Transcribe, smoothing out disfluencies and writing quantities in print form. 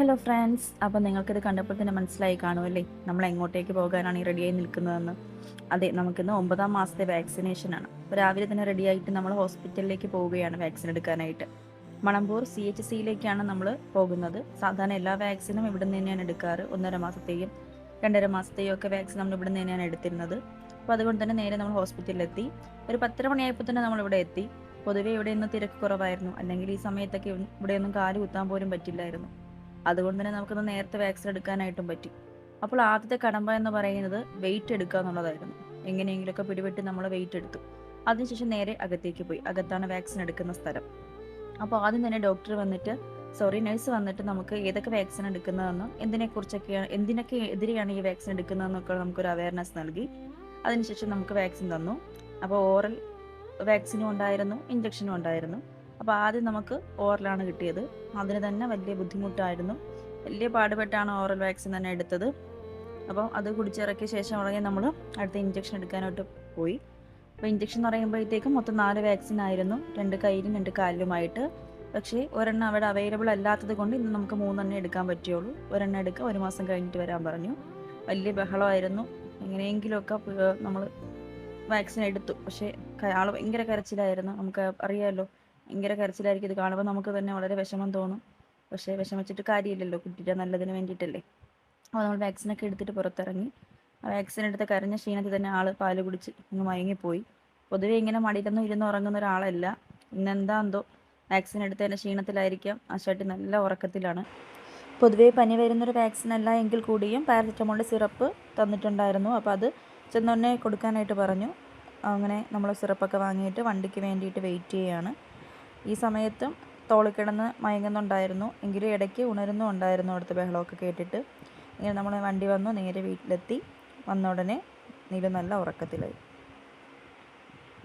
Hello friends, അപ്പോൾ നിങ്ങൾക്കിത് കണ്ടപ്പോൾ തന്നെ മനസ്സിലായി കാണുമല്ലേ നമ്മൾ എങ്ങോട്ടേക്ക് പോകാനാണ് ഈ റെഡിയായി നിൽക്കുന്നതെന്ന്. അതെ, നമുക്കിന്ന് 9ാം മാസത്തെ വാക്സിനേഷനാണ്. അപ്പോൾ രാവിലെ തന്നെ റെഡിയായിട്ട് നമ്മൾ ഹോസ്പിറ്റലിലേക്ക് പോവുകയാണ് വാക്സിൻ എടുക്കാനായിട്ട്. മണമ്പൂർ CHCയിലേക്കാണ് നമ്മൾ പോകുന്നത്. സാധാരണ എല്ലാ വാക്സിനും ഇവിടെ നിന്ന് തന്നെയാണ് എടുക്കാറ്. 1.5 മാസത്തെയും 2.5 മാസത്തെയും ഒക്കെ വാക്സിൻ നമ്മൾ ഇവിടെ നിന്ന് തന്നെയാണ് എടുത്തിരുന്നത്. അപ്പോൾ അതുകൊണ്ട് തന്നെ നേരെ നമ്മൾ ഹോസ്പിറ്റലിലെത്തി. ഒരു 10:30 മണിയായപ്പോൾ തന്നെ നമ്മളിവിടെ എത്തി. പൊതുവേ ഇവിടെ ഇന്ന് തിരക്ക് കുറവായിരുന്നു. അല്ലെങ്കിൽ ഈ സമയത്തൊക്കെ ഇവിടെയൊന്നും കാല് കുത്താൻ പോലും പറ്റില്ലായിരുന്നു. അതുകൊണ്ട് തന്നെ നമുക്കൊന്ന് നേരത്തെ വാക്സിൻ എടുക്കാനായിട്ടും പറ്റി. അപ്പോൾ ആദ്യത്തെ കടമ്പ എന്ന് പറയുന്നത് വെയിറ്റ് എടുക്കുക എന്നുള്ളതായിരുന്നു. എങ്ങനെയെങ്കിലുമൊക്കെ പിടിപെട്ട് നമ്മൾ വെയിറ്റ് എടുത്തു. അതിനുശേഷം നേരെ അകത്തേക്ക് പോയി. അകത്താണ് വാക്സിൻ എടുക്കുന്ന സ്ഥലം. അപ്പോൾ ആദ്യം തന്നെ നഴ്സ് വന്നിട്ട് നമുക്ക് ഏതൊക്കെ വാക്സിൻ എടുക്കുന്നതെന്നും എന്തിനൊക്കെ എതിരെയാണ് ഈ വാക്സിൻ എടുക്കുന്നതെന്നൊക്കെ നമുക്കൊരു അവയർനെസ് നൽകി. അതിനുശേഷം നമുക്ക് വാക്സിൻ തന്നു. അപ്പോൾ ഓറൽ വാക്സിനും ഉണ്ടായിരുന്നു, ഇഞ്ചക്ഷനും ഉണ്ടായിരുന്നു. അപ്പോൾ ആദ്യം നമുക്ക് ഓറലാണ് കിട്ടിയത്. അതിന് തന്നെ വലിയ ബുദ്ധിമുട്ടായിരുന്നു. വലിയ പാടുപെട്ടാണ് ഓറൽ വാക്സിൻ തന്നെ എടുത്തത്. അപ്പോൾ അത് കുടിച്ചിറക്കിയ ശേഷം ഉടനെ നമ്മൾ അടുത്ത ഇഞ്ചക്ഷൻ എടുക്കാനായിട്ട് പോയി. അപ്പോൾ ഇഞ്ചക്ഷൻ എന്ന് പറയുമ്പോഴത്തേക്കും മൊത്തം 4 വാക്സിൻ ആയിരുന്നു, 2 കൈയിലും 2 കാലിലുമായിട്ട്. പക്ഷേ ഒരെണ്ണം അവിടെ അവൈലബിൾ അല്ലാത്തത് കൊണ്ട് ഇന്ന് നമുക്ക് 3 എടുക്കാൻ പറ്റുള്ളൂ. ഒരെണ്ണം എടുക്കുക, 1 മാസം കഴിഞ്ഞിട്ട് വരാൻ പറഞ്ഞു. വലിയ ബഹളമായിരുന്നു. എങ്ങനെയെങ്കിലുമൊക്കെ നമ്മൾ വാക്സിൻ എടുത്തു. പക്ഷേ ആൾ ഭയങ്കര കരച്ചിലായിരുന്നു. നമുക്ക് അറിയാമല്ലോ, ഭയങ്കര കരച്ചിലായിരിക്കും. ഇത് കാണുമ്പോൾ നമുക്ക് തന്നെ വളരെ വിഷമം തോന്നും. പക്ഷേ വിഷമിച്ചിട്ട് കാര്യമില്ലല്ലോ, കുട്ടിയുടെ നല്ലതിന് വേണ്ടിയിട്ടല്ലേ. അപ്പോൾ നമ്മൾ വാക്സിനൊക്കെ എടുത്തിട്ട് പുറത്തിറങ്ങി. വാക്സിൻ എടുത്ത് കരഞ്ഞ ക്ഷീണത്തിൽ തന്നെ ആൾ പാല് കുടിച്ച് അങ്ങ് മയങ്ങിപ്പോയി. പൊതുവേ ഇങ്ങനെ മടിയിലൊന്നും ഇരുന്ന് ഉറങ്ങുന്ന ഒരാളല്ല. ഇന്നെന്താന്തോ വാക്സിൻ എടുത്തതിൻ്റെ ക്ഷീണത്തിലായിരിക്കാം ആ ഷട്ടി നല്ല ഉറക്കത്തിലാണ്. പൊതുവേ പനി വരുന്നൊരു വാക്സിൻ അല്ല എങ്കിൽ കൂടിയും പാരസെറ്റമോളിൻ്റെ സിറപ്പ് തന്നിട്ടുണ്ടായിരുന്നു. അപ്പോൾ അത് ചെന്നൊന്നെ കൊടുക്കാനായിട്ട് പറഞ്ഞു. അങ്ങനെ നമ്മൾ സിറപ്പൊക്കെ വാങ്ങിയിട്ട് വണ്ടിക്ക് വേണ്ടിയിട്ട് വെയിറ്റ് ചെയ്യുകയാണ്. ഈ സമയത്തും തോളിക്കിടന്ന് മയങ്ങുന്നുണ്ടായിരുന്നു. എങ്കിലും ഇടയ്ക്ക് ഉണരുന്നുണ്ടായിരുന്നു അവിടുത്തെ ബഹളമൊക്കെ കേട്ടിട്ട്. ഇങ്ങനെ നമ്മൾ വണ്ടി വന്നു, നേരെ വീട്ടിലെത്തി. വന്ന ഉടനെ നീലു നല്ല ഉറക്കത്തിലായി.